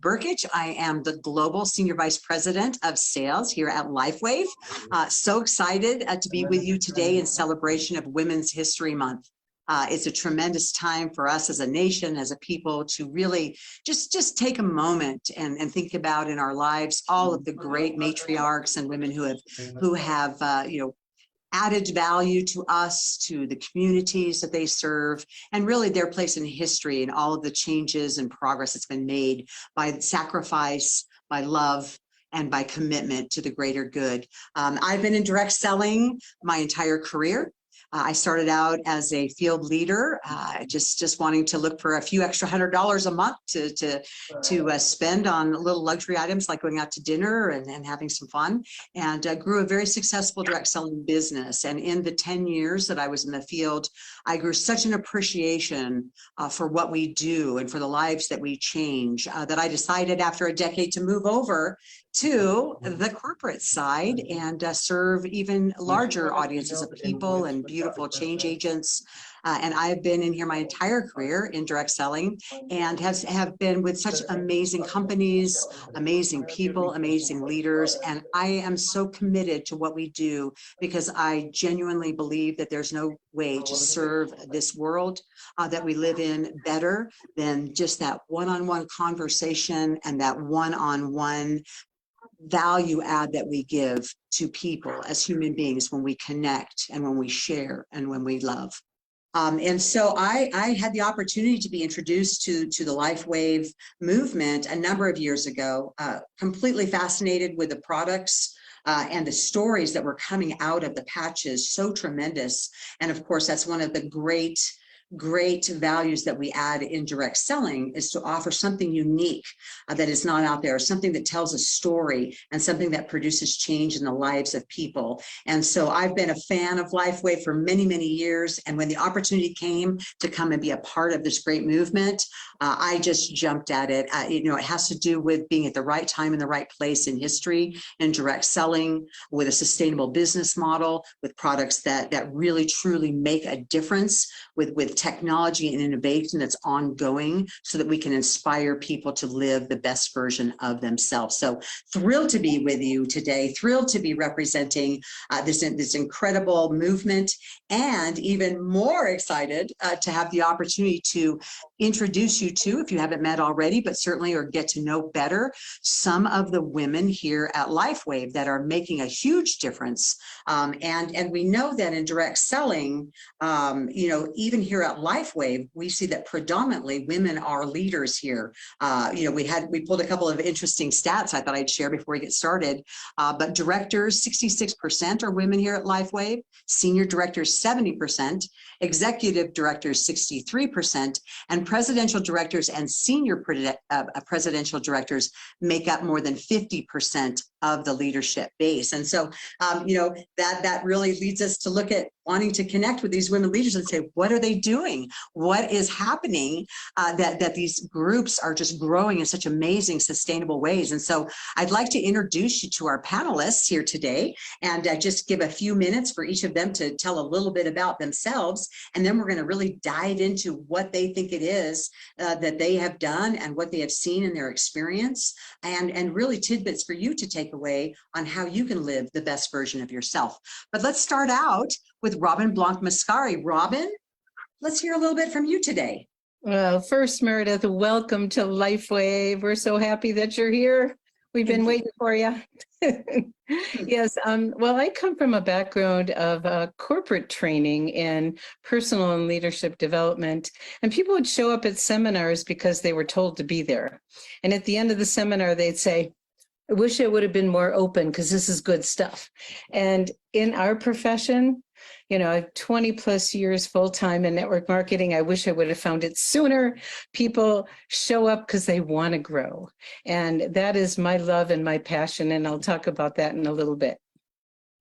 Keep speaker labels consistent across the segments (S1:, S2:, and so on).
S1: Burkich. I am the Global Senior Vice President of Sales here at Lifewave. So excited to be with you today in celebration of Women's History Month. It's a tremendous time for us as a nation, as a people, to really just take a moment and think about in our lives all of the great matriarchs and women who have added value to us, to the communities that they serve, and really their place in history and all of the changes and progress that's been made by sacrifice, by love, and by commitment to the greater good. I've been in direct selling my entire career. I started out as a field leader, just wanting to look for a few extra $100 a month to spend on little luxury items like going out to dinner and having some fun, and grew a very successful direct selling business. And in the 10 years that I was in the field, I grew such an appreciation for what we do and for the lives that we change that I decided after a decade to move over to the corporate side and serve even larger audiences of people and beautiful change agents. And I've been in here my entire career in direct selling and have been with such amazing companies, amazing people, amazing leaders. And I am so committed to what we do because I genuinely believe that there's no way to serve this world that we live in better than just that one-on-one conversation and that one-on-one value add that we give to people as human beings when we connect and when we share and when we love. And so I had the opportunity to be introduced to the Lifewave movement a number of years ago, completely fascinated with the products and the stories that were coming out of the patches, so tremendous. And of course, that's one of the great values that we add in direct selling, is to offer something unique that is not out there, something that tells a story and something that produces change in the lives of people. And so I've been a fan of Lifewave for many, many years. And when the opportunity came to come and be a part of this great movement, I just jumped at it. It has to do with being at the right time in the right place in history and direct selling with a sustainable business model, with products that really truly make a difference, with technology and innovation that's ongoing so that we can inspire people to live the best version of themselves. So thrilled to be with you today, thrilled to be representing this incredible movement, and even more excited to have the opportunity to introduce you to, if you haven't met already, but certainly or get to know better, some of the women here at Lifewave that are making a huge difference. And we know that in direct selling, even here at Lifewave, we see that predominantly women are leaders here. We pulled a couple of interesting stats I thought I'd share before we get started. But directors, 66% are women here at Lifewave, senior directors, 70%, executive directors, 63%, and presidential directors and senior presidential directors make up more than 50% of the leadership base. And so, that really leads us to look at wanting to connect with these women leaders and say, what are they doing? What is happening that these groups are just growing in such amazing, sustainable ways? And so I'd like to introduce you to our panelists here today and just give a few minutes for each of them to tell a little bit about themselves. And then we're going to really dive into what they think it is that they have done and what they have seen in their experience, and really tidbits for you to take away on how you can live the best version of yourself. But let's start out with Robin Blanc-Mascari. Robin, let's hear a little bit from you today.
S2: Well, first, Meredith, welcome to Lifewave. We're so happy that you're here. We've been waiting for you. Yes, well, I come from a background of corporate training in personal and leadership development, and people would show up at seminars because they were told to be there. And at the end of the seminar, they'd say, I wish I would have been more open because this is good stuff. And in our profession, I have 20 plus years full-time in network marketing. I wish I would have found it sooner. People show up because they want to grow. And that is my love and my passion. And I'll talk about that in a little bit.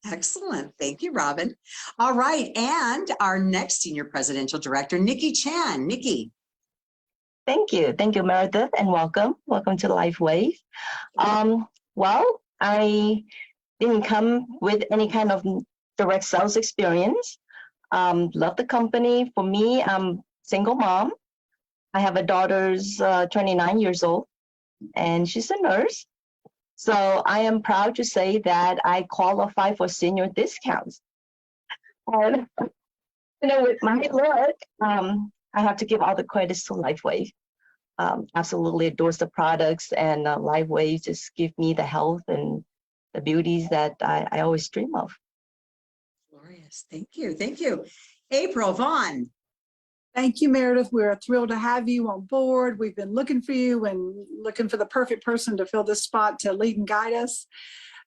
S1: Excellent. Thank you, Robin. All right. And our next senior presidential director, Nicki Chan. Nicki.
S3: Thank you. Thank you, Meredith, and welcome. Welcome to Lifewave. Well, I didn't come with any kind of direct sales experience. Love the company. For me, I'm single mom. I have a daughter's 29 years old. and she's a nurse. So I am proud to say that I qualify for senior discounts. And with my look, I have to give all the credits to Lifewave. Absolutely adores the products, and Lifewave just give me the health and the beauties that I always dream of.
S1: Glorious. Thank you. Thank you. April, Vaughan.
S4: Thank you, Meredith. We're thrilled to have you on board. We've been looking for you and looking for the perfect person to fill this spot to lead and guide us.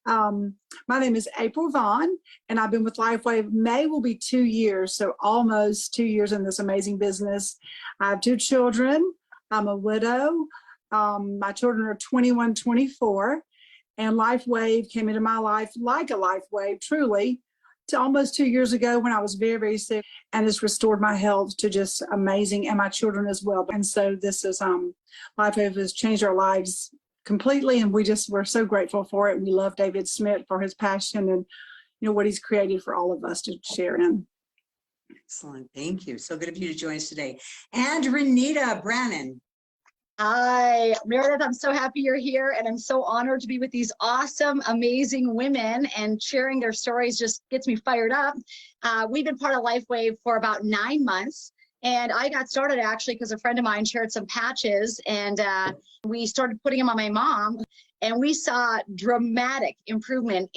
S4: My name is April Vaughan, and I've been with Lifewave. May will be 2 years, so almost 2 years in this amazing business. I have 2 children. I'm a widow. My children are 21, 24, and Lifewave came into my life like a Lifewave, truly, to almost 2 years ago when I was very, very sick, and it's restored my health to just amazing, and my children as well. And so this is Lifewave has changed our lives completely, and we're so grateful for it. We love David Smith for his passion and what he's created for all of us to share in.
S1: Excellent. Thank you. So good of you to join us today. And Renita Brannan.
S5: Hi, Meredith. I'm so happy you're here, and I'm so honored to be with these awesome, amazing women, and sharing their stories just gets me fired up. We've been part of Lifewave for about 9 months, and I got started actually because a friend of mine shared some patches, and we started putting them on my mom, and we saw dramatic improvement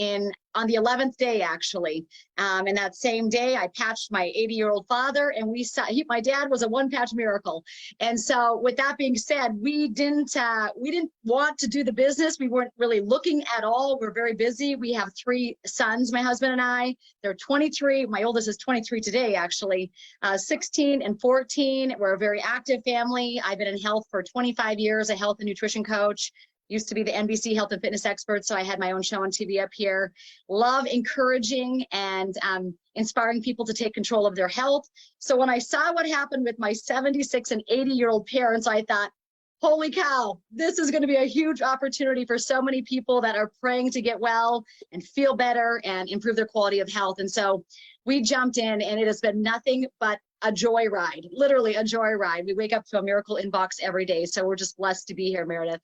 S5: on the 11th day, actually. And that same day, I patched my 80-year-old father, and my dad was a one-patch miracle. And so with that being said, we didn't want to do the business. We weren't really looking at all. We're very busy. We have 3 sons, my husband and I. They're 23. My oldest is 23 today, actually. 16 and 14. We're a very active family. I've been in health for 25 years, a health and nutrition coach. Used to be the NBC health and fitness expert, so I had my own show on TV up here. Love encouraging and inspiring people to take control of their health. So when I saw what happened with my 76 and 80-year-old parents, I thought, holy cow, this is going to be a huge opportunity for so many people that are praying to get well and feel better and improve their quality of health. And so we jumped in, and it has been nothing but a joyride, literally a joyride. We wake up to a miracle inbox every day. So we're just blessed to be here, Meredith.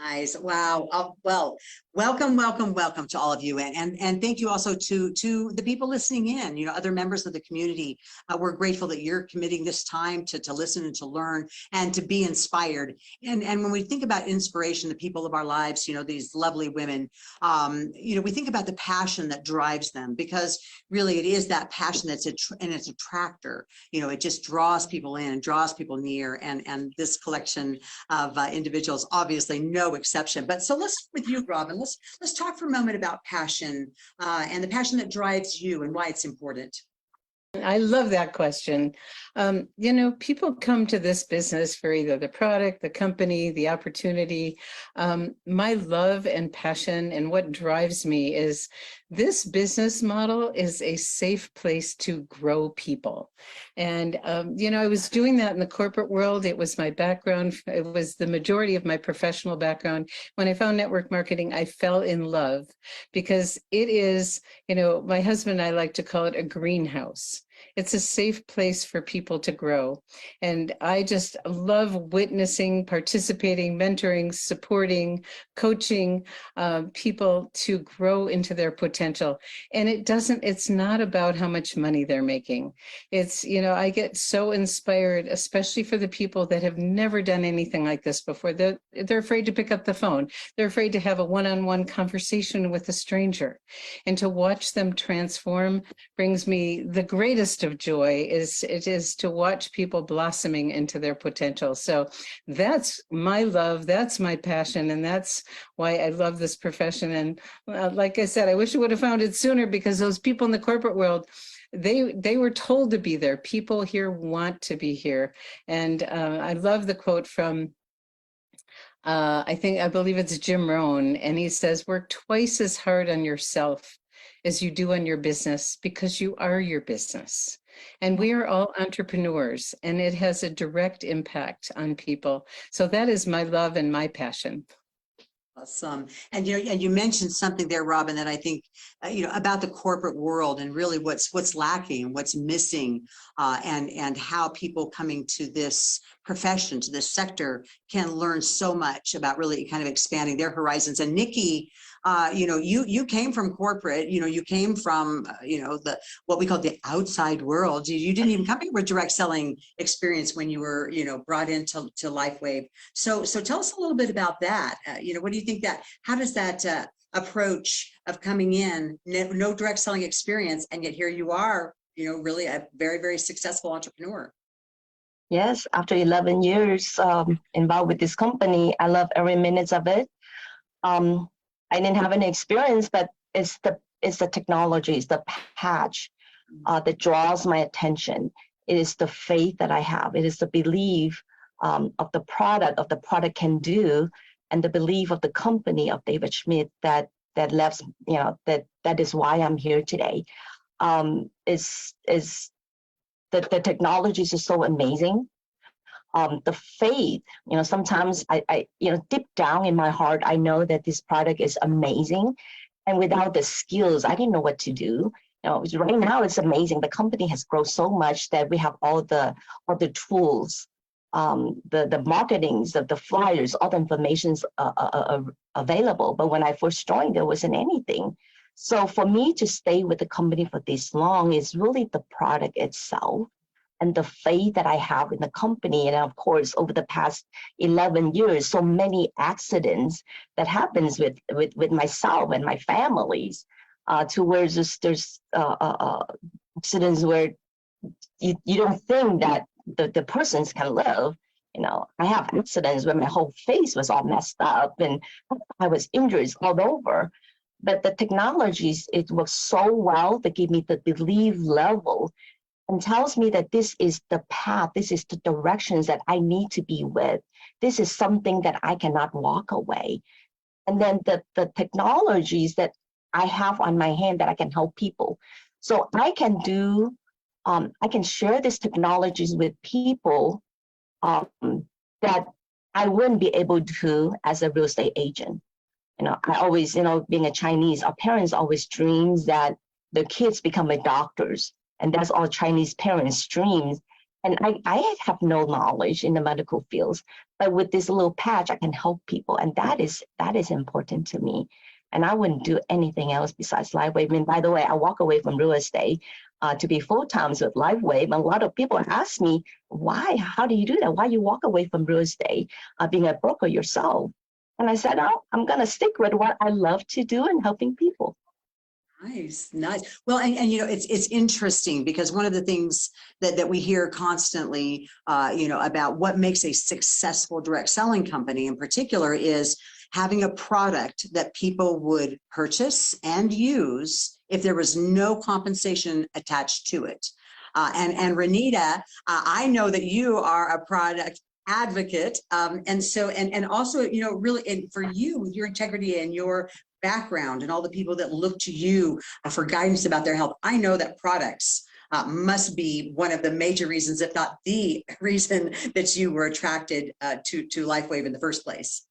S1: Nice. Wow. Well, welcome to all of you. And thank you also to the people listening in, other members of the community. We're grateful that you're committing this time to listen and to learn and to be inspired. And when we think about inspiration, the people of our lives, these lovely women, we think about the passion that drives them, because really it is that passion and it's a tractor. It just draws people in and draws people near. And this collection of individuals, obviously no exception. But so let's, with you, Robin, let's talk for a moment about passion and the passion that drives you and why it's important.
S2: I love that question. People come to this business for either the product, the company, the opportunity. My love and passion and what drives me is this business model is a safe place to grow people. And, I was doing that in the corporate world. It was my background. It was the majority of my professional background. When I found network marketing, I fell in love because it is, my husband and I like to call it a greenhouse. It's a safe place for people to grow. And I just love witnessing, participating, mentoring, supporting, coaching people to grow into their potential. And it's not about how much money they're making. It's, I get so inspired, especially for the people that have never done anything like this before. They're afraid to pick up the phone. They're afraid to have a one-on-one conversation with a stranger. And to watch them transform brings me the greatest of joy. It is to watch people blossoming into their potential. So that's my love, that's my passion, and that's why I love this profession. And like I said, I wish I would have found it sooner, because those people in the corporate world, they were told to be there. People here want to be here. And I love the quote from I believe it's Jim Rohn, and he says, work twice as hard on yourself as you do on your business, because you are your business. And we are all entrepreneurs, and it has a direct impact on people. So that is my love and my passion.
S1: Awesome. And you mentioned something there, Robin, that I think about the corporate world and really what's lacking, what's missing, and how people coming to this profession, to this sector, can learn so much about really kind of expanding their horizons. And Nicki, you came from corporate, you came from, the what we call the outside world. You didn't even come here with direct selling experience when you were, brought into Lifewave. So tell us a little bit about that. What do you think how does that approach of coming in, no direct selling experience, and yet here you are, really a very, very successful entrepreneur?
S3: Yes, after 11 years involved with this company, I love every minute of it. I didn't have any experience, but it's the technology, it's the patch that draws my attention. It is the faith that I have. It is the belief of the product can do, and the belief of the company of David Schmidt that left, that is why I'm here today. The technologies are so amazing. The faith, sometimes I deep down in my heart, I know that this product is amazing. And without the skills, I didn't know what to do. Right now it's amazing. The company has grown so much that we have all the tools, the marketings, the flyers, all the information's available. But when I first joined, there wasn't anything. So for me to stay with the company for this long is really the product itself and the faith that I have in the company. And of course, over the past 11 years, so many accidents that happens with myself and my families, to where there's accidents where you don't think that the persons can live. I have accidents where my whole face was all messed up and I was injured all over. But the technologies, it works so well to give me the belief level and tells me that this is the path, this is the directions that I need to be with. This is something that I cannot walk away. And then the technologies that I have on my hand that I can help people. So I can share these technologies with people that I wouldn't be able to as a real estate agent. I always, being a Chinese, our parents always dreams that their kids become doctors. And that's all Chinese parents' dreams. And I have no knowledge in the medical fields, but with this little patch, I can help people. And that is important to me. And I wouldn't do anything else besides Lifewave. And by the way, I walk away from real estate to be full-time with Lifewave. And a lot of people ask me, why? How do you do that? Why you walk away from real estate, being a broker yourself? And I said, I'm going to stick with what I love to do and helping people.
S1: Nice. Well, and it's interesting because one of the things that we hear constantly, about what makes a successful direct selling company in particular is having a product that people would purchase and use if there was no compensation attached to it. And Renita, I know that you are a product advocate. And also, really, and for you, with your integrity and your background and all the people that look to you for guidance about their health, I know that products must be one of the major reasons, if not the reason, that you were attracted to Lifewave in the first place.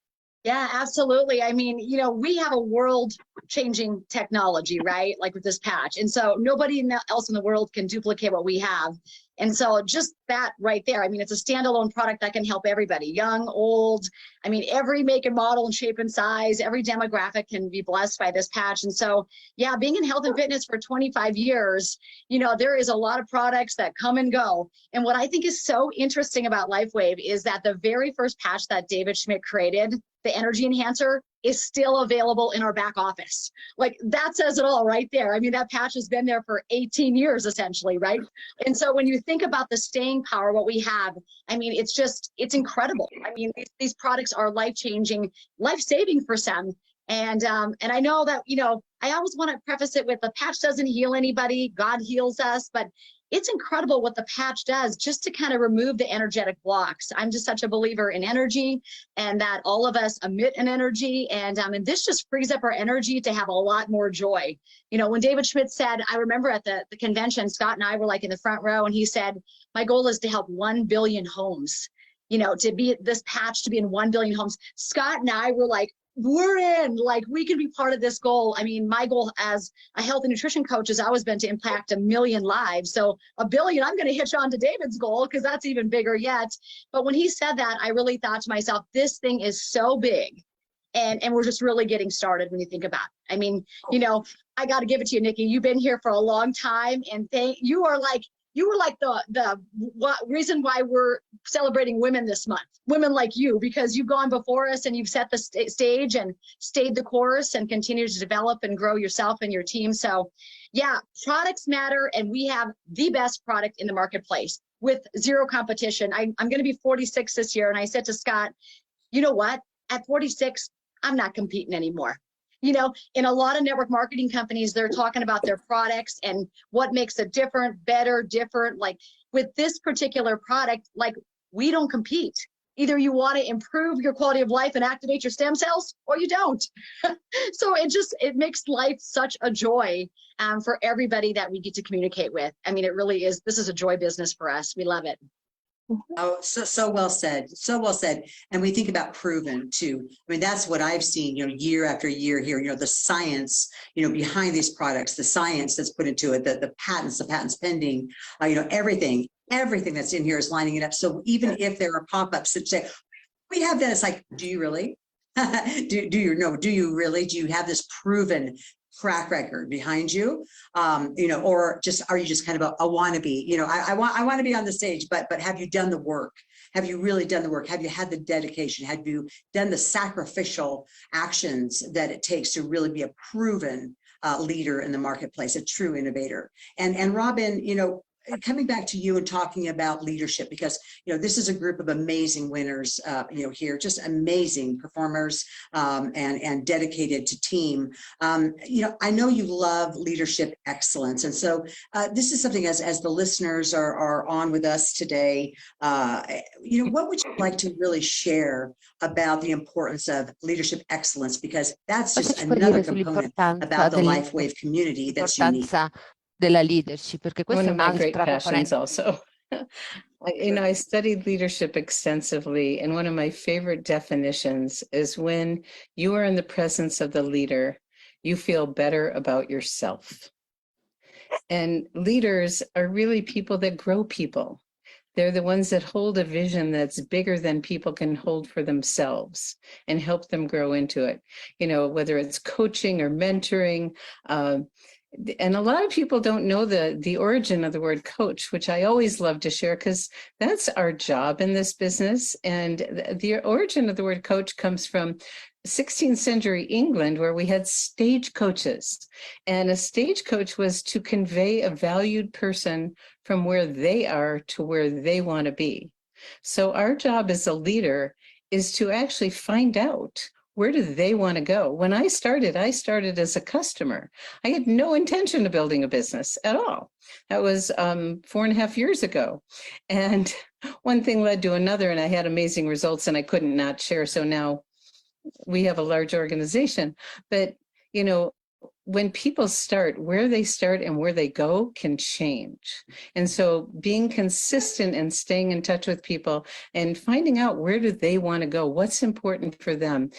S5: Yeah, absolutely. I mean, we have a world-changing technology, right? Like with this patch. And so nobody else in the world can duplicate what we have. And so just that right there, I mean, it's a standalone product that can help everybody, young, old. I mean, every make and model and shape and size, every demographic can be blessed by this patch. And so, yeah, being in health and fitness for 25 years, there is a lot of products that come and go. And what I think is so interesting about Lifewave is that the very first patch that David Schmidt created, the energy enhancer, is still available in our back office. Like, that says it all right there. I mean, that patch has been there for 18 years essentially, right? And so when you think about the staying power, what we have, I mean, it's incredible. I mean, these products are life-changing, life-saving for some. And I know that, I always want to preface it with, the patch doesn't heal anybody, God heals us, but it's incredible what the patch does just to kind of remove the energetic blocks. I'm just such a believer in energy, and that all of us emit an energy, and this just frees up our energy to have a lot more joy. When David Schmidt said, I remember at the convention, Scott and I were like in the front row, and he said, my goal is to help 1 billion homes. to be this patch, to be in 1 billion homes. Scott and I were like, we're in, like, we can be part of this goal. I mean, my goal as a health and nutrition coach has always been to impact 1 million lives. So 1 billion, I'm going to hitch on to David's goal because that's even bigger yet. But when he said that, I really thought to myself, this thing is so big. And we're just really getting started when you think about it. I mean, I got to give it to you, Nicki. You've been here for a long time, and you were like the reason why we're celebrating women this month. Women like you, because you've gone before us and you've set the stage and stayed the course and continue to develop and grow yourself and your team. So, yeah, products matter, and we have the best product in the marketplace with zero competition. I'm going to be 46 this year, and I said to Scott, you know what? At 46, I'm not competing anymore. In a lot of network marketing companies, they're talking about their products and what makes it different. Like with this particular product, like, we don't compete. Either you want to improve your quality of life and activate your stem cells, or you don't. So it makes life such a joy for everybody that we get to communicate with. I mean, it really is. This is a joy business for us. We love it.
S1: Oh, so well said. So well said. And we think about proven too. I mean, that's what I've seen, year after year here, the science, behind these products, the science that's put into it, the patents pending, everything that's in here is lining it up. So even if there are pop-ups that say, we have that, it's like, do you really? Do you really? Do you have this proven track record behind you, or just are you just kind of a wannabe? I want to be on the stage, but have you done the work? Have you really done the work? Have you had the dedication? Have you done the sacrificial actions that it takes to really be a proven leader in the marketplace, a true innovator? And Robin, coming back to you and talking about leadership, because this is a group of amazing winners here, just amazing performers and dedicated to team. I know you love leadership excellence, and so this is something as the listeners are on with us today, what would you like to really share about the importance of leadership excellence, because that's just another component about the Lifewave community that's unique.
S6: Della leadership, perché
S2: One
S6: questa è
S2: of my great
S6: un'altra
S2: passions
S6: componente.
S2: also. I studied leadership extensively, and one of my favorite definitions is when you are in the presence of the leader, you feel better about yourself. And leaders are really people that grow people. They're the ones that hold a vision that's bigger than people can hold for themselves and help them grow into it. Whether it's coaching or mentoring, and a lot of people don't know the origin of the word coach, which I always love to share because that's our job in this business. And the origin of the word coach comes from 16th century England, where we had stagecoaches. And a stagecoach was to convey a valued person from where they are to where they want to be. So our job as a leader is to actually find out, where do they want to go? When I started as a customer. I had no intention of building a business at all. That was 4.5 years ago. And one thing led to another, and I had amazing results, and I couldn't not share. So now we have a large organization. But, when people start, where they start and where they go can change. And so being consistent and staying in touch with people and finding out, where do they want to go? What's important for them?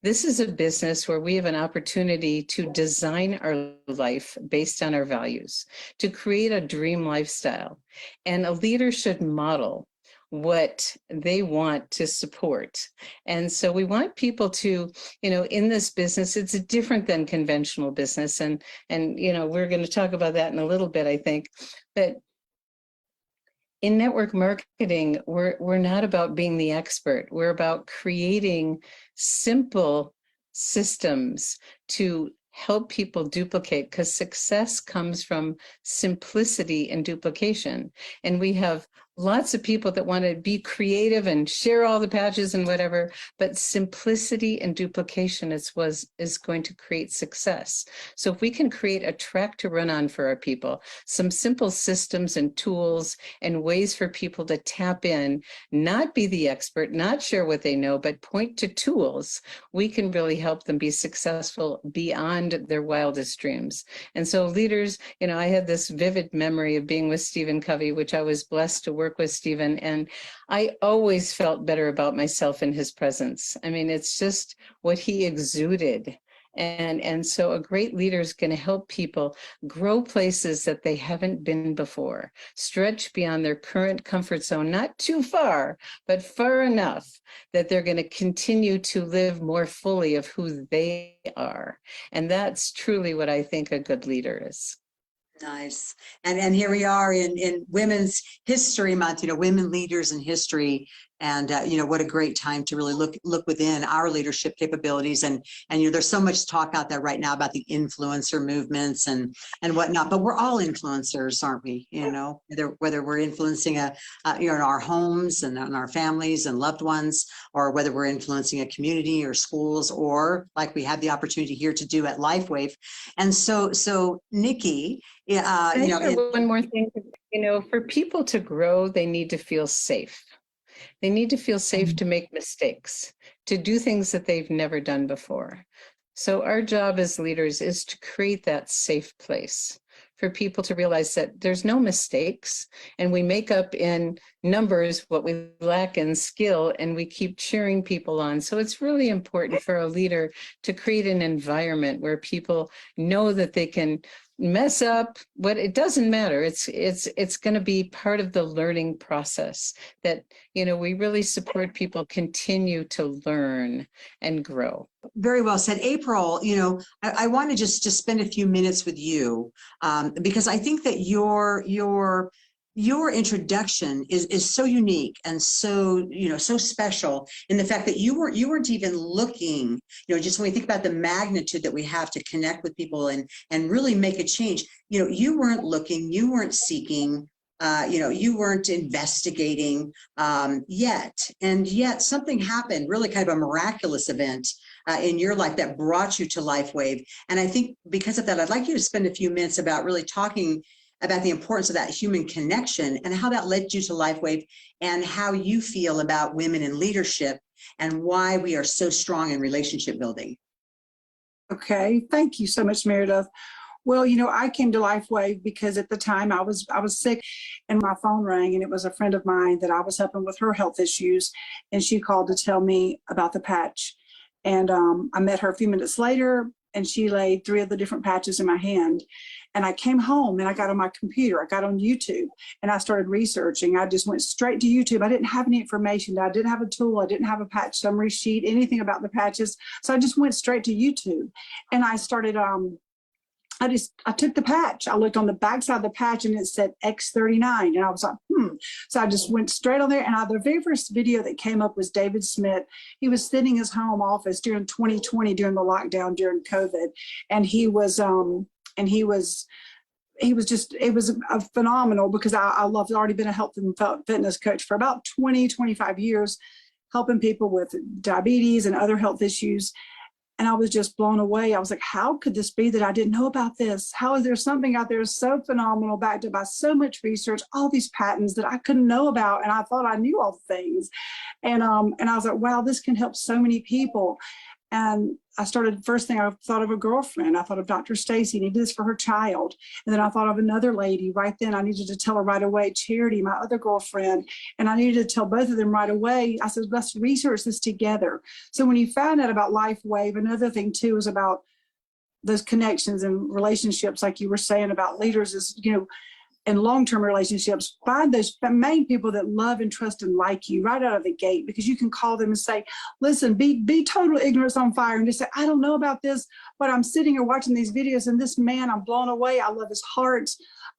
S2: This is a business where we have an opportunity to design our life based on our values, to create a dream lifestyle. And a leader should model what they want to support. And so we want people to, in this business, it's different than conventional business. And we're going to talk about that in a little bit, I think. But in network marketing, we're not about being the expert. We're about creating simple systems to help people duplicate, because success comes from simplicity and duplication. And we have lots of people that want to be creative and share all the patches and whatever, but simplicity and duplication is going to create success. So if we can create a track to run on for our people, some simple systems and tools and ways for people to tap in, not be the expert, not share what they know, but point to tools, we can really help them be successful beyond their wildest dreams. And so leaders, I had this vivid memory of being with Stephen Covey, which I was blessed to work work with Stephen, and I always felt better about myself in his presence. I mean, it's just what he exuded. And so a great leader is going to help people grow places that they haven't been before, stretch beyond their current comfort zone, not too far, but far enough that they're going to continue to live more fully of who they are. And that's truly what I think a good leader is.
S1: Nice. And here we are in Women's History Month, women leaders in history. And, what a great time to really look within our leadership capabilities. And there's so much talk out there right now about the influencer movements and whatnot, but we're all influencers, aren't we? Whether we're influencing in our homes and in our families and loved ones, or whether we're influencing a community or schools, or like we have the opportunity here to do at Lifewave. And so Nicki,
S2: one more thing, for people to grow, they need to feel safe. They need to feel safe to make mistakes, to do things that they've never done before. So our job as leaders is to create that safe place for people to realize that there's no mistakes, and we make up in numbers what we lack in skill, and we keep cheering people on. So it's really important for a leader to create an environment where people know that they can mess up, but it doesn't matter. It's going to be part of the learning process that, we really support people continue to learn and grow.
S1: Very well said. April, I want to just spend a few minutes with you because I think that your introduction is so unique and so, so special in the fact that you weren't even looking, just when we think about the magnitude that we have to connect with people and really make a change, you weren't looking, you weren't seeking, you weren't investigating yet. And yet something happened, really kind of a miraculous event in your life that brought you to Lifewave. And I think because of that, I'd like you to spend a few minutes about really talking about the importance of that human connection and how that led you to Lifewave and how you feel about women in leadership and why we are so strong in relationship building.
S4: Okay, thank you so much, Meredith. Well, I came to Lifewave because at the time I was sick and my phone rang, and it was a friend of mine that I was helping with her health issues, and she called to tell me about the patch. And I met her a few minutes later, and she laid 3 of the different patches in my hand. And I came home and I got on my computer, I got on YouTube, and I started researching. I just went straight to YouTube. I didn't have any information. I didn't have a tool. I didn't have a patch summary sheet, anything about the patches. So I just went straight to YouTube, and I started, I took the patch. I looked on the back side of the patch and it said X39. And I was like, So I just went straight on there. And the very first video that came up was David Smith. He was sitting in his home office during 2020, during the lockdown, during COVID. And it was a phenomenal, because I've already been a health and fitness coach for about 25 years, helping people with diabetes and other health issues. And I was just blown away. I was like, how could this be that I didn't know about this? How is there something out there so phenomenal, backed up by so much research, all these patents that I couldn't know about? And I thought I knew all the things. And I was like, wow, this can help so many people. And I started, first thing I thought of a girlfriend. I thought of Dr. Stacy, needed this for her child. And then I thought of another lady right then. I needed to tell her right away, Charity, my other girlfriend. And I needed to tell both of them right away. I said, let's research this together. So when you found out about Lifewave, another thing too is about those connections and relationships, like you were saying about leaders, is, and long-term relationships, find those main people that love and trust and like you right out of the gate, because you can call them and say, listen, be total ignorance on fire, and just say, I don't know about this, but I'm sitting here watching these videos, and this man, I'm blown away. I love his heart.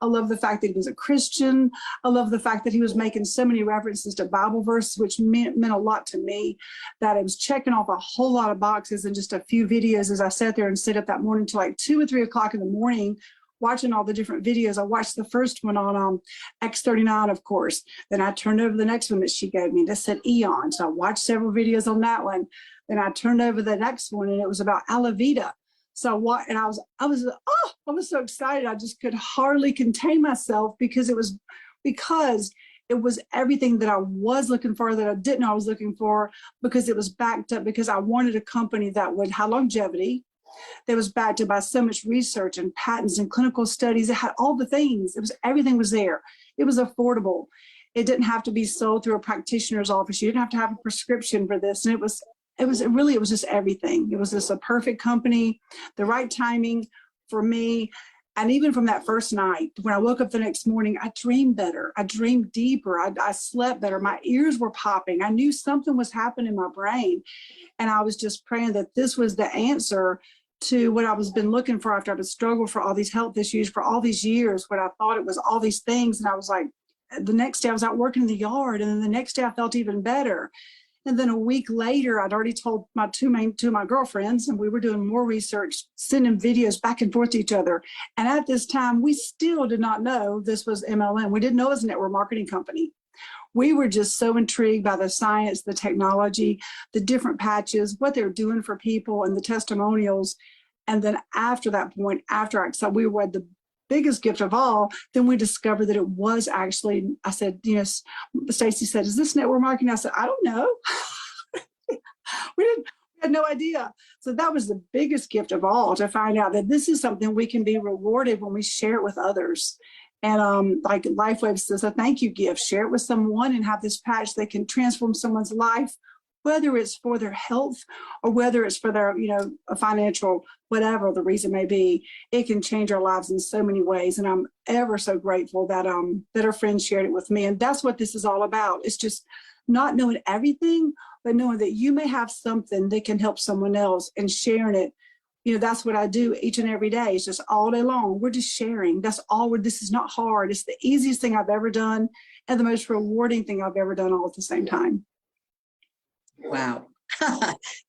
S4: I love the fact that he was a Christian. I love the fact that he was making so many references to Bible verses, which meant a lot to me, that it was checking off a whole lot of boxes in just a few videos. As I sat there and stayed up that morning till like 2 or 3 o'clock in the morning, watching all the different videos. I watched the first one on X39, of course. Then I turned over the next one that she gave me that said Eon. So I watched several videos on that one. Then I turned over the next one, and it was about Alavita. So I was so excited. I just could hardly contain myself, because it was everything that I was looking for that I didn't know I was looking for, because it was backed up, because I wanted a company that would have longevity, that was backed up by so much research and patents and clinical studies. It had all the things. Everything was there. It was affordable. It didn't have to be sold through a practitioner's office. You didn't have to have a prescription for this. And it was just everything. It was just a perfect company, the right timing for me. And even from that first night, when I woke up the next morning, I dreamed better. I dreamed deeper. I slept better. My ears were popping. I knew something was happening in my brain. And I was just praying that this was the answer to what I was been looking for after I had struggled for all these health issues for all these years, when I thought it was all these things. And I was like, the next day I was out working in the yard. And then the next day I felt even better. And then a week later, I'd already told two of my girlfriends, and we were doing more research, sending videos back and forth to each other. And at this time, we still did not know this was MLM. We didn't know it was a network marketing company. We were just so intrigued by the science, the technology, the different patches, what they're doing for people, and the testimonials. And then after that point, after I said we were the biggest gift of all, then we discovered that it was actually, I said, Stacy said, is this network marketing? I said, I don't know. we had no idea. So that was the biggest gift of all, to find out that this is something we can be rewarded when we share it with others. And like Lifewave says, a thank you gift, share it with someone and have this patch that can transform someone's life, whether it's for their health or whether it's for their, a financial, whatever the reason may be. It can change our lives in so many ways. And I'm ever so grateful that that our friend shared it with me. And that's what this is all about. It's just not knowing everything, but knowing that you may have something that can help someone else, and sharing it. That's what I do each and every day. It's just all day long. We're just sharing. That's all. This is not hard. It's the easiest thing I've ever done and the most rewarding thing I've ever done all at the same time.
S1: Wow.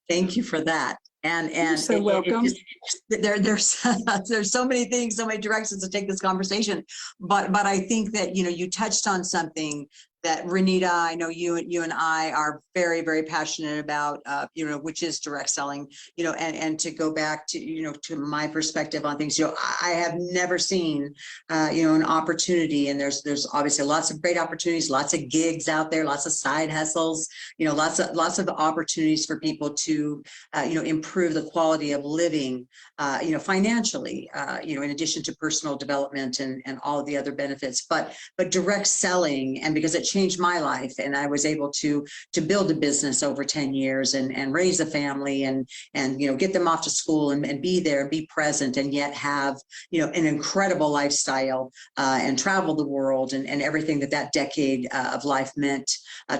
S1: Thank you for that. And
S4: You're so welcome.
S1: There's so many things, so many directions to take this conversation. But I think that, you touched on something that, Renita, I know you and I are very, very passionate about, which is direct selling, and to go back to, to my perspective on things, I have never seen, an opportunity, and there's obviously lots of great opportunities, lots of gigs out there, lots of side hustles, lots of opportunities for people to, improve the quality of living, financially, in addition to personal development and all of the other benefits, but direct selling, and because it changed my life, and I was able to build a business over 10 years and raise a family and get them off to school and be there and be present, and yet have an incredible lifestyle and travel the world and everything that decade of life meant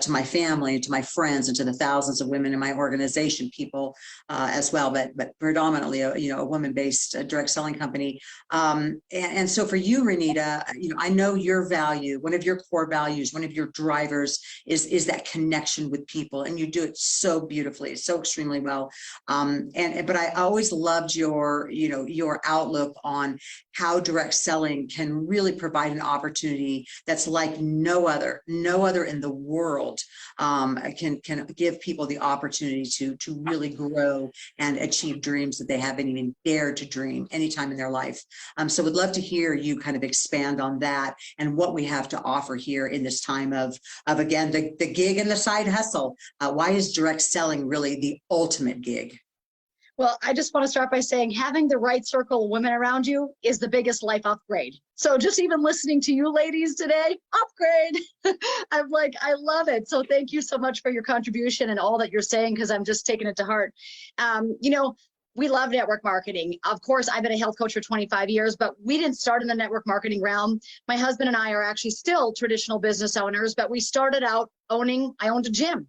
S1: to my family and to my friends and to the thousands of women in my organization, people as well, but predominantly a woman-based direct selling company. And so for you, Renita, I know your value, one of your core values, one of your drivers is that connection with people, and you do it so beautifully, so extremely well. But I always loved your outlook on how direct selling can really provide an opportunity that's like no other in the world, can give people the opportunity to really grow and achieve dreams that they haven't even dared to dream anytime in their life. So we'd love to hear you kind of expand on that and what we have to offer here in this time of again, the gig and the side hustle. Why is direct selling really the ultimate gig?
S5: Well, I just want to start by saying having the right circle of women around you is the biggest life upgrade. So just even listening to you ladies today, upgrade. I love it. So thank you so much for your contribution and all that you're saying, because I'm just taking it to heart. We love network marketing. Of course, I've been a health coach for 25 years, but we didn't start in the network marketing realm. My husband and I are actually still traditional business owners, but we started out I owned a gym.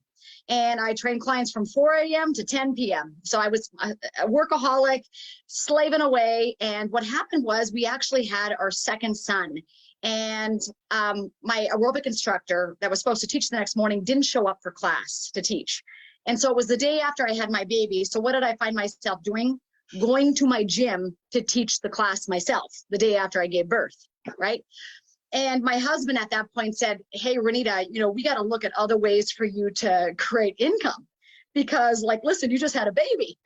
S5: And I trained clients from 4 a.m. to 10 p.m. So I was a workaholic, slaving away. And what happened was we actually had our second son. And my aerobic instructor that was supposed to teach the next morning didn't show up for class to teach. And so it was the day after I had my baby. So what did I find myself doing? Going to my gym to teach the class myself the day after I gave birth, right? And my husband at that point said, hey, Renita, we got to look at other ways for you to create income, because listen, you just had a baby,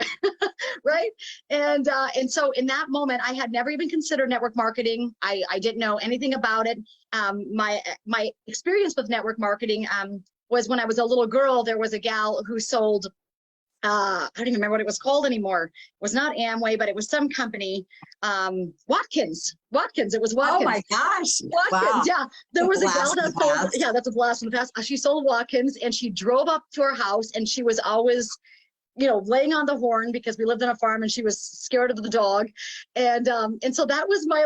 S5: right? And so in that moment, I had never even considered network marketing. I didn't know anything about it. My experience with network marketing was when I was a little girl. There was a gal who sold I don't even remember what it was called anymore. It was not Amway, but it was some company. Watkins. It was Watkins.
S1: Oh my gosh.
S5: Watkins,
S1: Wow.
S5: yeah. There was a
S1: Blast
S5: gal
S1: from
S5: that
S1: the
S5: sold,
S1: past.
S5: yeah, that's a blast from the past. She sold Watkins, and she drove up to our house, and she was always, laying on the horn because we lived on a farm, and she was scared of the dog. And so that was my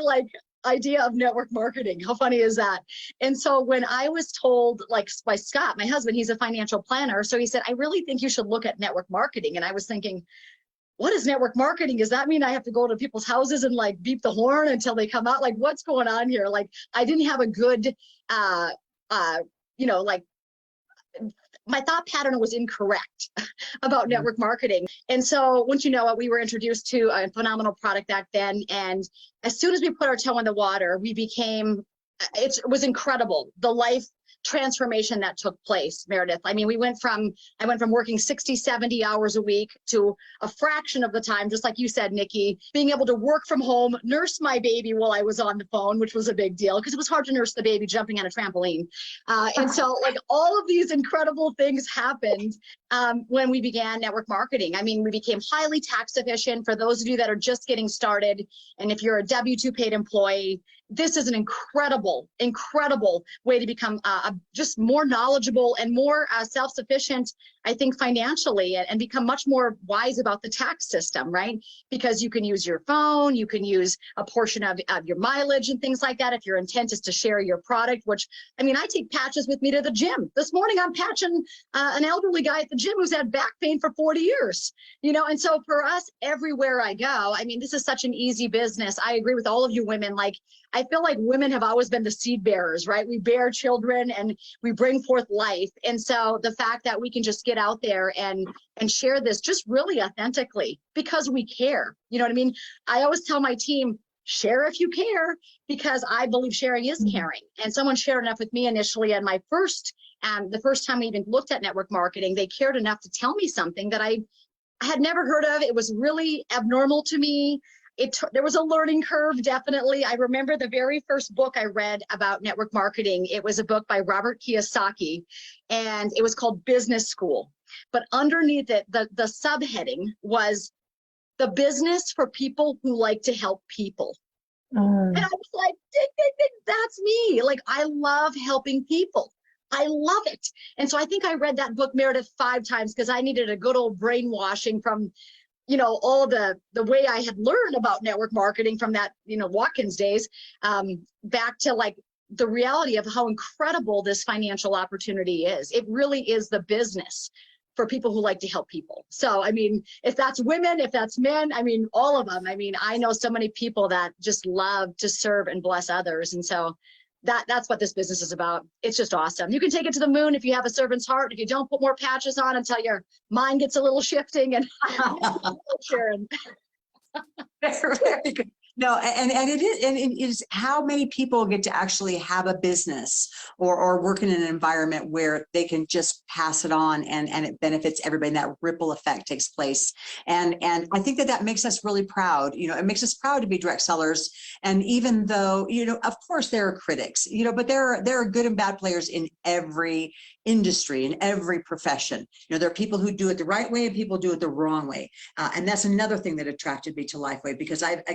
S5: idea of network marketing. How funny is that? And so when I was told, by Scott, my husband, he's a financial planner, so he said, I really think you should look at network marketing. And I was thinking, what is network marketing? Does that mean I have to go to people's houses and beep the horn until they come out? What's going on here? I didn't have a good, my thought pattern was incorrect about network marketing. And so once you know it, we were introduced to a phenomenal product back then. And as soon as we put our toe in the water, it was incredible. The life transformation that took place, Meredith. I mean, I went from working 60, 70 hours a week to a fraction of the time, just like you said, Nicki, being able to work from home, nurse my baby while I was on the phone, which was a big deal because it was hard to nurse the baby jumping on a trampoline. And so all of these incredible things happened when we began network marketing. I mean, we became highly tax efficient for those of you that are just getting started. And if you're a W-2 paid employee, this is an incredible way to become just more knowledgeable and more self-sufficient, I think, financially, and become much more wise about the tax system, right? Because you can use your phone, you can use a portion of your mileage and things like that if your intent is to share your product, which, I mean, I take patches with me to the gym. This morning, I'm patching an elderly guy at the gym who's had back pain for 40 years, and so for us, everywhere I go, I mean, this is such an easy business. I agree with all of you women. I feel like women have always been the seed bearers, right? We bear children and we bring forth life. And so the fact that we can just get out there and share this just really authentically because we care. You know what I mean? I always tell my team, share if you care, because I believe sharing is caring. And someone shared enough with me initially on my the first time we even looked at network marketing, they cared enough to tell me something that I had never heard of. It was really abnormal to me. There was a learning curve, definitely. I remember the very first book I read about network marketing. It was a book by Robert Kiyosaki, and it was called Business School. But underneath it, the subheading was the business for people who like to help people. And I was like, ding, ding, ding, that's me. I love helping people. I love it. And so I think I read that book, Meredith, 5 times because I needed a good old brainwashing from all the way I had learned about network marketing from that, Watkins days, back to the reality of how incredible this financial opportunity is. It really is the business for people who like to help people. So, I mean, if that's women, if that's men, I mean, all of them. I mean, I know so many people that just love to serve and bless others. And so that's what this business is about. It's just awesome. You can take it to the moon if you have a servant's heart. If you don't put more patches on until your mind gets a little shifting and Sharon.
S1: Very good. No, and it is how many people get to actually have a business or work in an environment where they can just pass it on and it benefits everybody. And that ripple effect takes place. And I think that makes us really proud. It makes us proud to be direct sellers. And even though, of course there are critics, but there are good and bad players in every industry, in every profession. There are people who do it the right way and people do it the wrong way. And that's another thing that attracted me to Lifewave, because I've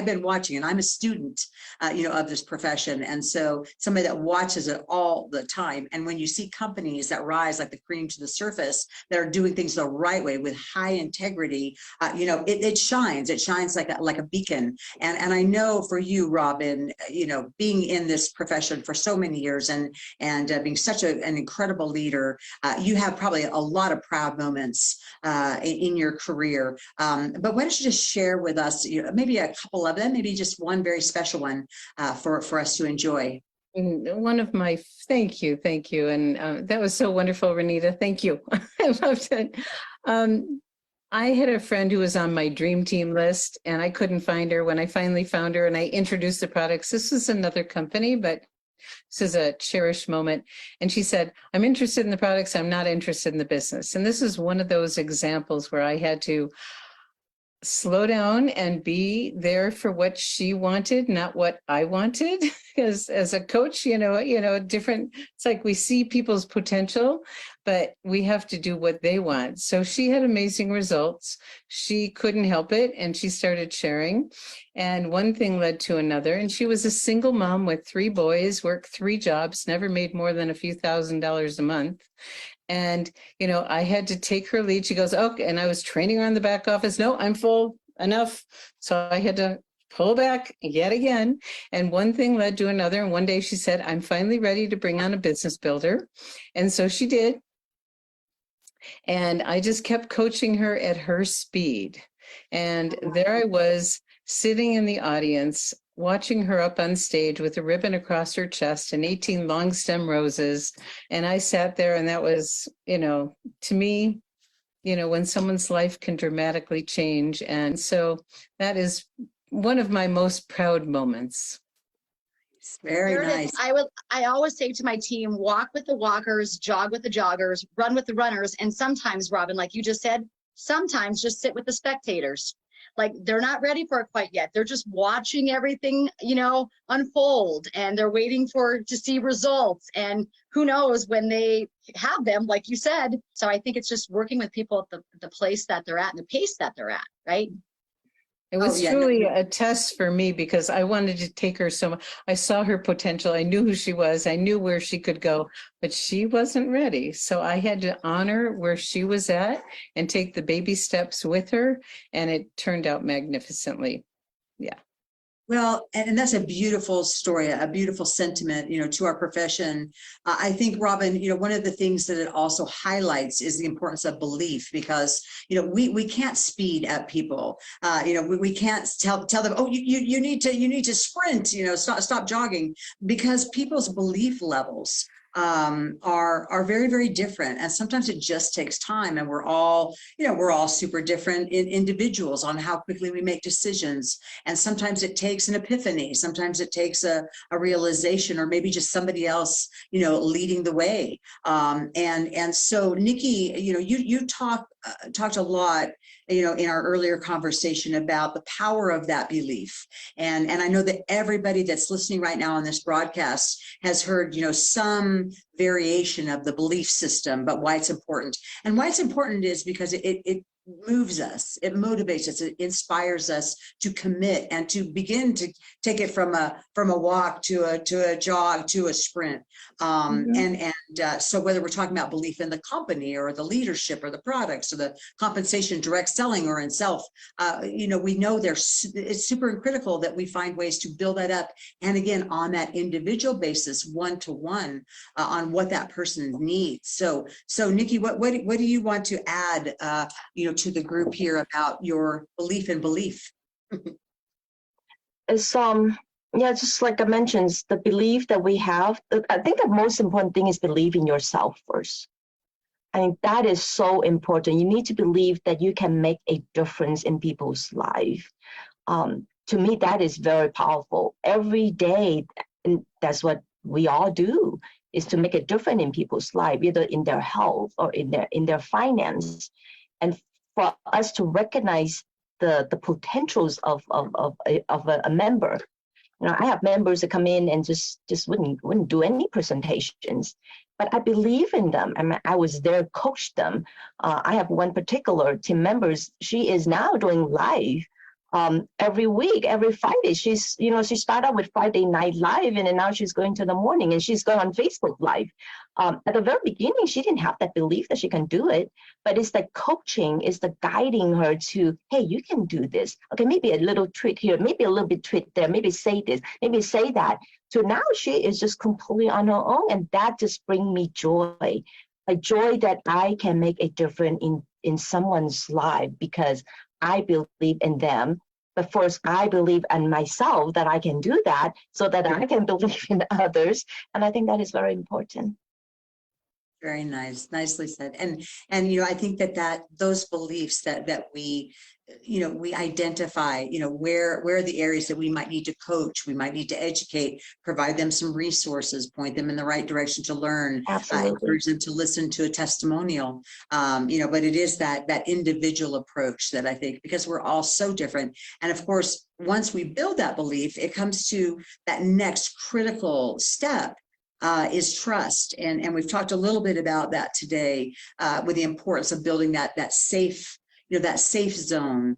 S1: been watching, and I'm a student, of this profession. And so somebody that watches it all the time. And when you see companies that rise like the cream to the surface, that are doing things the right way with high integrity, it shines. It shines like a beacon. And I know for you, Robin, being in this profession for so many years and being such an incredible leader, you have probably a lot of proud moments in your career. But why don't you just share with us, maybe a couple of them, maybe just one very special one for us to enjoy.
S2: One of my, thank you. And that was so wonderful, Renita. Thank you. I loved it. I had a friend who was on my dream team list and I couldn't find her. When I finally found her and I introduced the products, this was another company, but this is a cherished moment. And she said, I'm interested in the products. I'm not interested in the business. And this is one of those examples where I had to slow down and be there for what she wanted, not what I wanted. Because as a coach, different, it's like we see people's potential, but we have to do what they want. So she had amazing results. She couldn't help it, and she started sharing. And one thing led to another. And she was a single mom with 3 boys, worked 3 jobs, never made more than a few $1,000s a month. And, I had to take her lead. She goes, okay. And I was training her on the back office. No, I'm full, enough. So I had to pull back yet again. And one thing led to another. And one day she said, I'm finally ready to bring on a business builder. And so she did. And I just kept coaching her at her speed. And there I was sitting in the audience, watching her up on stage with a ribbon across her chest and 18 long stem roses. And I sat there, and that was, to me, when someone's life can dramatically change. And so that is one of my most proud moments.
S1: Very nice.
S5: I always say to my team, walk with the walkers, jog with the joggers, run with the runners. And sometimes, Robin, like you just said, sometimes just sit with the spectators. Like, they're not ready for it quite yet. They're just watching everything, unfold, and they're waiting to see results. And who knows when they have them, like you said. So I think it's just working with people at the place that they're at and the pace that they're at, right?
S2: It was
S1: yeah,
S2: truly a test for me, because I wanted to take her so much. I saw her potential. I knew who she was. I knew where she could go, but she wasn't ready. So I had to honor where she was at and take the baby steps with her. And it turned out magnificently. Yeah.
S1: Well, and that's a beautiful story, a beautiful sentiment, to our profession. I think, Robin, one of the things that it also highlights is the importance of belief, because, we can't speed up people. We can't tell them, oh, you need to sprint, stop jogging, because people's belief levels are very, very different. And sometimes it just takes time. And we're all super different individuals on how quickly we make decisions. And sometimes it takes an epiphany. Sometimes it takes a realization, or maybe just somebody else, leading the way. And so, Nicki, you talked a lot, in our earlier conversation about the power of that belief. And I know that everybody that's listening right now on this broadcast has heard, some variation of the belief system, but why it's important. And why it's important is because it moves us, it motivates us, it inspires us to commit and to begin to take it from a walk to a jog to a sprint. So whether we're talking about belief in the company or the leadership or the products or the compensation, direct selling or in self, we know it's super critical that we find ways to build that up. And again, on that individual basis, one-to-one, on what that person needs. So Nicki, what do you want to add, to the group here about your belief in belief?
S3: It's just like I mentioned, the belief that we have. I think the most important thing is believe in yourself first. I think that is so important. You need to believe that you can make a difference in people's life. To me, that is very powerful. Every day, and that's what we all do, is to make a difference in people's life, either in their health or in their finance. And for us to recognize the potentials of a member. I have members that come in and just wouldn't do any presentations, but I believe in them. I was there, coached them. I have one particular team member. She is now doing live every week, every Friday. She started out with Friday Night Live, and then now she's going to the morning, and she's going on Facebook Live. At the very beginning, she didn't have that belief that she can do it, but it's the coaching, it's the guiding her to, hey, you can do this. Okay, maybe a little tweak here, maybe a little bit tweak there, maybe say this, maybe say that. So now she is just completely on her own, and that just brings me joy. A joy that I can make a difference in someone's life because I believe in them. But first, I believe in myself that I can do that so that I can believe in others. And I think that is very important.
S1: Very nice. Nicely said. And I think that those beliefs that we we identify, where are the areas that we might need to coach, we might need to educate, provide them some resources, point them in the right direction to learn,
S3: Absolutely.
S1: encourage them to listen to a testimonial. But it is that individual approach that I think, because we're all so different. And of course, once we build that belief, it comes to that next critical step. Is trust. And we've talked a little bit about that today with the importance of building that safe, that safe zone,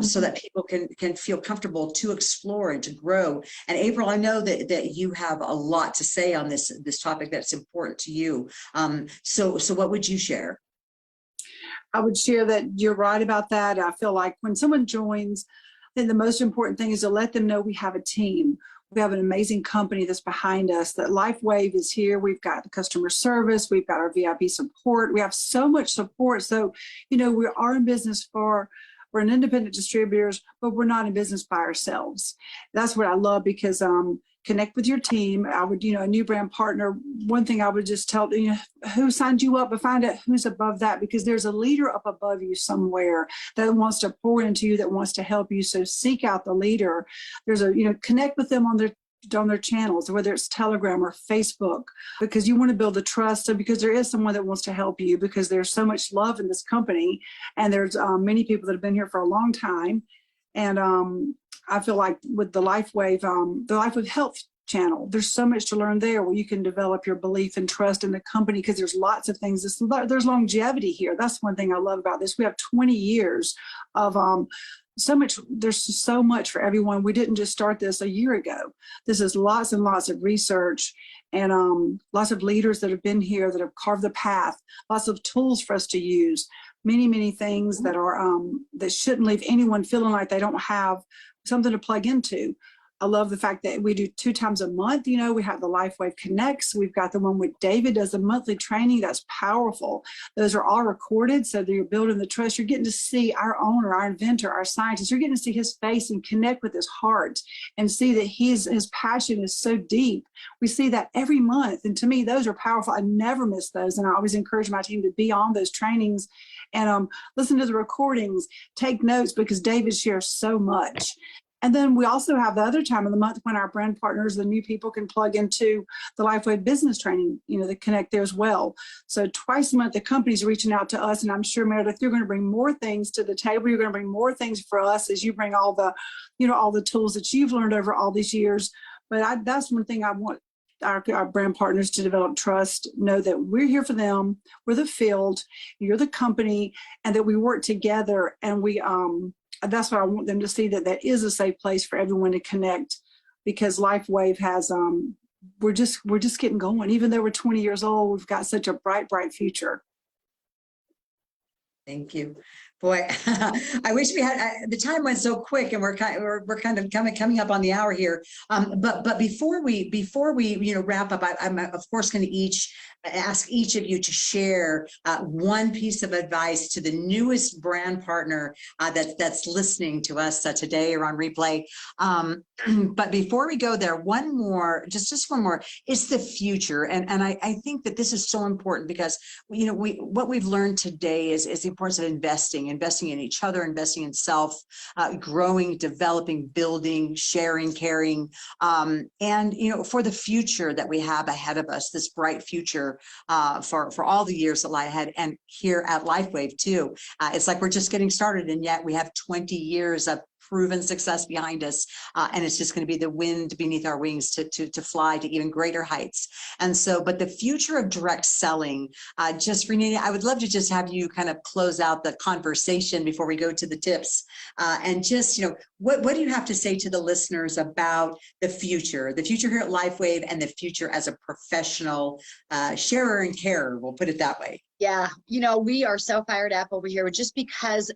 S1: so that people can feel comfortable to explore and to grow. And April, I know that you have a lot to say on this topic that's important to you. So what would you share?
S4: I would share that you're right about that. I feel like when someone joins, then the most important thing is to let them know we have a team. We have an amazing company that's behind us, that Lifewave is here. We've got the customer service. We've got our VIP support. We have so much support. So, we are in business we're an independent distributors, but we're not in business by ourselves. That's what I love, because connect with your team. I would, a new brand partner, one thing I would just tell, who signed you up, but find out who's above that, because there's a leader up above you somewhere that wants to pour into you, that wants to help you. So seek out the leader. There's connect with them on their channels, whether it's Telegram or Facebook, because you want to build the trust. So because there is someone that wants to help you, because there's so much love in this company, and there's many people that have been here for a long time. And I feel like with the Lifewave Health channel, there's so much to learn there, where you can develop your belief and trust in the company, because there's lots of things. There's longevity here. That's one thing I love about this. We have 20 years of so much. There's so much for everyone. We didn't just start this a year ago. This is lots and lots of research, and lots of leaders that have been here, that have carved the path, lots of tools for us to use, many things that are that shouldn't leave anyone feeling like they don't have something to plug into. I love the fact that we do 2 times a month. We have the Lifewave Connects. We've got the one with David does a monthly training. That's powerful. Those are all recorded, so that you're building the trust. You're getting to see our owner, our inventor, our scientist. You're getting to see his face and connect with his heart, and see that his passion is so deep. We see that every month. And to me, those are powerful. I never miss those. And I always encourage my team to be on those trainings and listen to the recordings, take notes, because David shares so much. And then we also have the other time of the month when our brand partners, the new people, can plug into the Lifewave business training, they connect there as well. So twice a month, the company's reaching out to us. And I'm sure, Meredith, you're going to bring more things to the table. You're going to bring more things for us as you bring all the, all the tools that you've learned over all these years. But that's one thing I want our brand partners to develop trust, know that we're here for them. We're the field, you're the company, and that we work together. And that's what I want them to see, that is a safe place for everyone to connect, because Lifewave has, we're just getting going. Even though we're 20 years old, we've got such a bright future.
S1: Thank you. Boy, I wish we had, the time went so quick, and we're kind of coming up on the hour here. But before we wrap up, I'm of course going to ask each of you to share one piece of advice to the newest brand partner that's listening to us today or on replay. But before we go there, one more, just one more, is the future. And I think that this is so important, because what we've learned today is the importance of investing in each other, investing in self, growing, developing, building, sharing, caring, and for the future that we have ahead of us, this bright future for all the years that lie ahead, and here at Lifewave too. It's like we're just getting started, and yet we have 20 years of proven success behind us, and it's just going to be the wind beneath our wings to fly to even greater heights. And so, but the future of direct selling, just Renita, I would love to just have you kind of close out the conversation before we go to the tips, and just what do you have to say to the listeners about the future here at Lifewave, and the future as a professional sharer and carer? We'll put it that way.
S5: Yeah, we are so fired up over here, just because,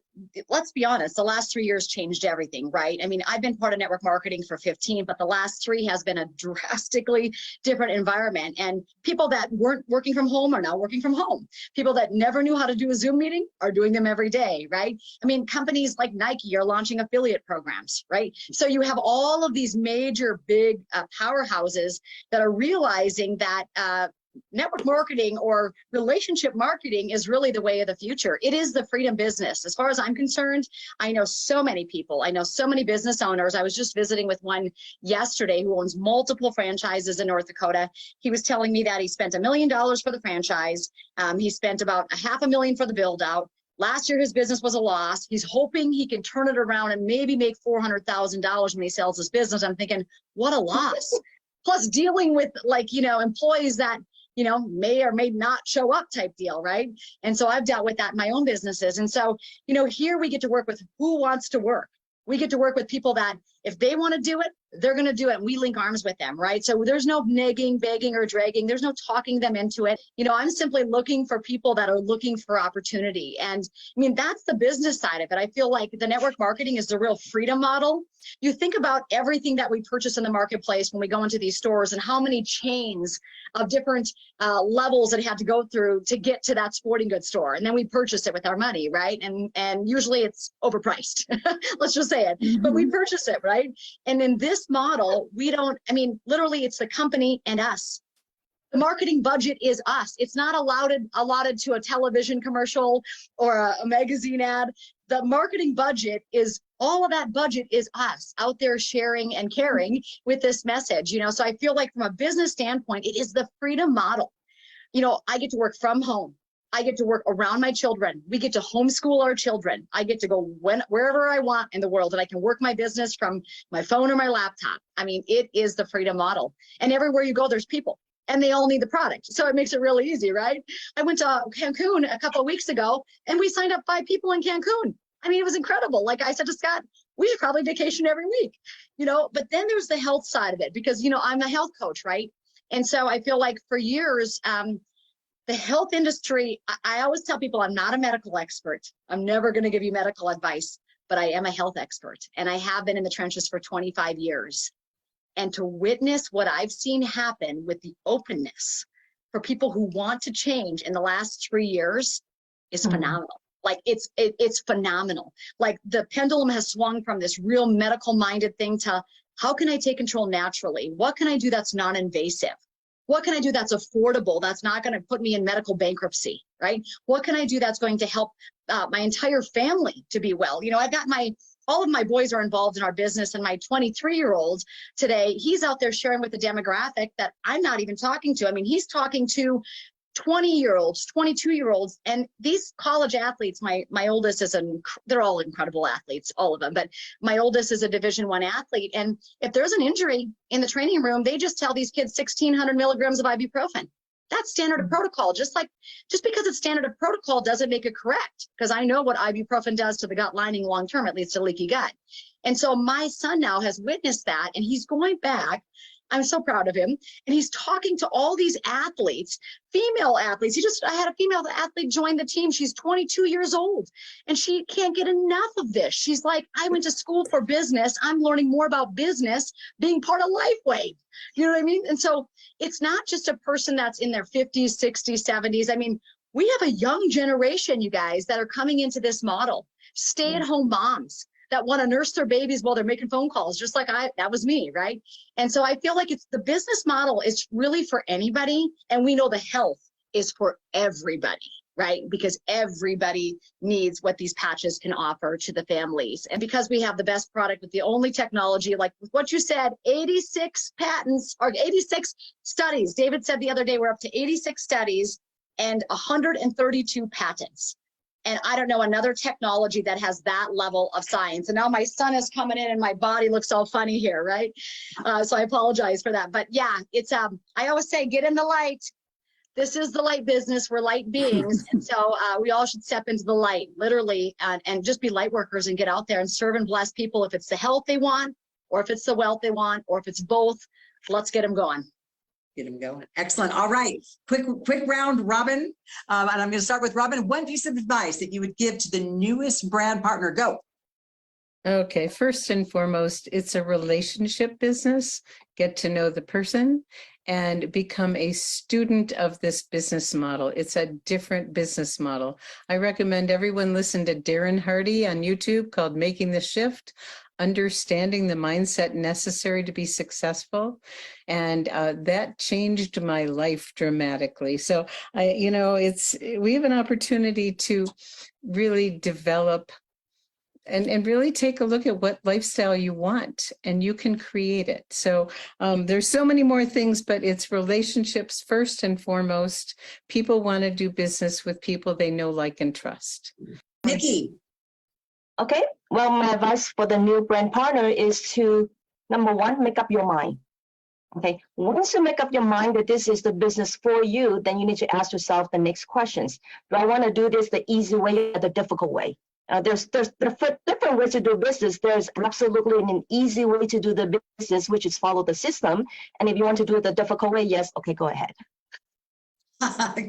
S5: let's be honest, the last 3 years changed everything, right? I mean, I've been part of network marketing for 15, but the last 3 has been a drastically different environment. And people that weren't working from home are now working from home. People that never knew how to do a Zoom meeting are doing them every day, right? I mean, companies like Nike are launching affiliate programs, right? So you have all of these major big powerhouses that are realizing that network marketing or relationship marketing is really the way of the future. It is the freedom business. As far as I'm concerned, I know so many people. I know so many business owners. I was just visiting with one yesterday who owns multiple franchises in North Dakota. He was telling me that he spent $1 million for the franchise. He spent about $500,000 for the build out. Last year, his business was a loss. He's hoping he can turn it around and maybe make $400,000 when he sells his business. I'm thinking, what a loss. Plus dealing with employees that, may or may not show up type deal, right? And so I've dealt with that in my own businesses. And so, here we get to work with who wants to work. We get to work with people that if they want to do it, they're going to do it. And we link arms with them, right? So there's no nagging, begging, or dragging. There's no talking them into it. I'm simply looking for people that are looking for opportunity. And that's the business side of it. I feel like the network marketing is the real freedom model. You think about everything that we purchase in the marketplace when we go into these stores and how many chains of different levels that had to go through to get to that sporting goods store. And then we purchase it with our money, right? And usually it's overpriced. Let's just say it, but we purchase it, right? And in this model, we don't, literally it's the company and us. The marketing budget is us. It's not allotted to a television commercial or a magazine ad. The marketing budget is, all of that budget is us out there sharing and caring with this message, So I feel like from a business standpoint, it is the freedom model. I get to work from home. I get to work around my children. We get to homeschool our children. I get to go wherever I want in the world, and I can work my business from my phone or my laptop. It is the freedom model. And everywhere you go, there's people. And they all need the product. So it makes it really easy, right? I went to Cancun a couple of weeks ago and we signed up 5 people in Cancun. It was incredible. Like I said to Scott, we should probably vacation every week, but then there's the health side of it because, I'm a health coach, right? And so I feel like for years, the health industry, I always tell people I'm not a medical expert. I'm never going to give you medical advice, but I am a health expert. And I have been in the trenches for 25 years. And to witness what I've seen happen with the openness for people who want to change in the last 3 years is phenomenal. Like it's phenomenal. Like the pendulum has swung from this real medical minded thing to how can I take control naturally? What can I do that's non-invasive? What can I do that's affordable? That's not going to put me in medical bankruptcy, right? What can I do that's going to help my entire family to be well? I've got all of my boys are involved in our business, and my 23-year-old today, he's out there sharing with the demographic that I'm not even talking to. He's talking to 20-year-olds, 22-year-olds, and these college athletes, my oldest is they're all incredible athletes, all of them, but my oldest is a Division I athlete. And if there's an injury in the training room, they just tell these kids 1,600 milligrams of ibuprofen. That's standard of protocol. Just because it's standard of protocol doesn't make it correct, because I know what ibuprofen does to the gut lining long term. It leads to leaky gut. And so my son now has witnessed that, and he's going back. I'm so proud of him. And he's talking to all these athletes, female athletes. I had a female athlete join the team. She's 22 years old and she can't get enough of this. She's like, I went to school for business. I'm learning more about business being part of Lifewave. You know what I mean? And so it's not just a person that's in their 50s, 60s, 70s. We have a young generation, you guys, that are coming into this model, stay-at-home moms that want to nurse their babies while they're making phone calls, just like that was me, right? And so I feel like it's the business model is really for anybody. And we know the health is for everybody, right? Because everybody needs what these patches can offer to the families. And because we have the best product with the only technology, like what you said, 86 patents or 86 studies. David said the other day, we're up to 86 studies and 132 patents. And I don't know another technology that has that level of science. And now my son is coming in and my body looks all funny here, right? So I apologize for that. But yeah, it's I always say, get in the light. This is the light business. We're light beings. And so we all should step into the light, literally, and just be light workers and get out there and serve and bless people. If it's the health they want, or if it's the wealth they want, or if it's both, let's get them going.
S1: Get them going. Excellent. All right. Quick round, Robin. And I'm going to start with Robin. One piece of advice that you would give to the newest brand partner. Go.
S2: Okay. First and foremost, it's a relationship business. Get to know the person and become a student of this business model. It's a different business model. I recommend everyone listen to Darren Hardy on YouTube called Making the Shift. understanding the mindset necessary to be successful. And that changed my life dramatically. So we have an opportunity to really develop and really take a look at what lifestyle you want, and you can create it. So there's so many more things, but it's relationships first and foremost. People want to do business with people they know, like, and trust.
S1: Nicki.
S3: Okay, well, my advice for the new brand partner is to, number one, make up your mind. Okay, once you make up your mind that this is the business for you, then you need to ask yourself the next questions. Do I want to do this the easy way or the difficult way? There's different ways to do business. There's absolutely an easy way to do the business, which is follow the system. And if you want to do it the difficult way, yes, okay, go ahead.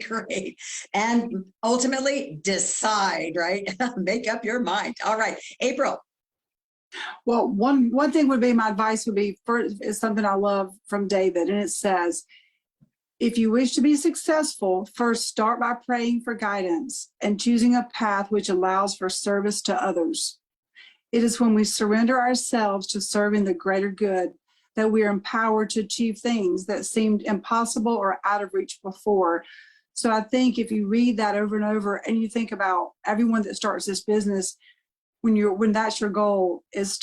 S1: Great. And ultimately decide, right? Make up your mind. All right, April.
S4: Well, one thing would be, my advice would be, first, is something I love from David, and it says, if you wish to be successful, first start by praying for guidance and choosing a path which allows for service to others. It is when we surrender ourselves to serving the greater good that we are empowered to achieve things that seemed impossible or out of reach before. So I think if you read that over and over, and you think about everyone that starts this business, when that's your goal, is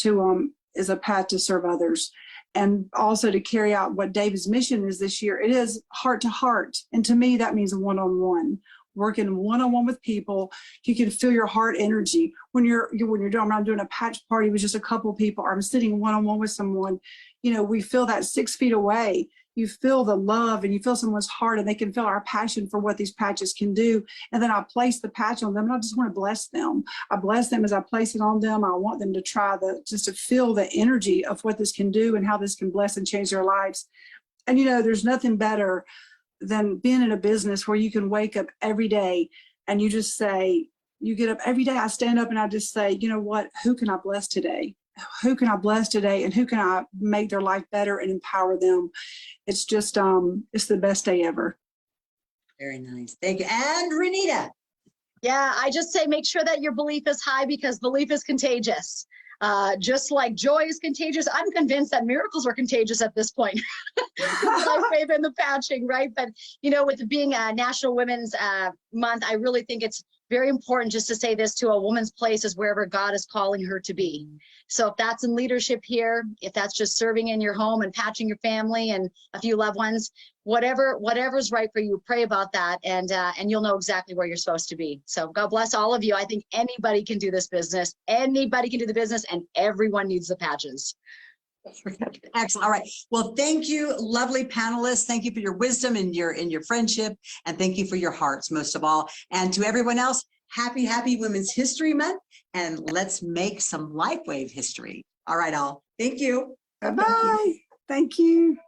S4: a path to serve others. And also to carry out what David's mission is this year. It is heart to heart. And to me, that means one-on-one. Working one-on-one with people, you can feel your heart energy. When you're doing a patch party with just a couple of people, or I'm sitting one-on-one with someone, we feel that 6 feet away. You feel the love, and you feel someone's heart, and they can feel our passion for what these patches can do. And then I place the patch on them, and I just want to bless them. I bless them as I place it on them. I want them to try just to feel the energy of what this can do and how this can bless and change their lives. And there's nothing better than being in a business where you can wake up every day and you just say, you get up every day, I stand up and I just say, you know what, who can I bless today? Who can I bless today, and who can I make their life better and empower them? It's just, it's the best day ever.
S1: Very nice. Thank you. And Renita.
S5: Yeah, I just say make sure that your belief is high, because belief is contagious. Just like joy is contagious, I'm convinced that miracles are contagious at this point. Lifewave and the patching, right? But, with it being a National Women's Month, I really think it's very important just to say this: to a woman's place is wherever God is calling her to be. So if that's in leadership here, if that's just serving in your home and patching your family and a few loved ones, whatever's right for you, pray about that, and you'll know exactly where you're supposed to be. So God bless all of you. I think anybody can do this business. Anybody can do the business, and everyone needs the patches.
S1: Excellent. All right. Well, thank you, lovely panelists. Thank you for your wisdom and your friendship, and thank you for your hearts, most of all. And to everyone else, happy Women's History Month, and let's make some Lifewave history. All right, all. Thank you.
S4: Bye-bye. Thank you.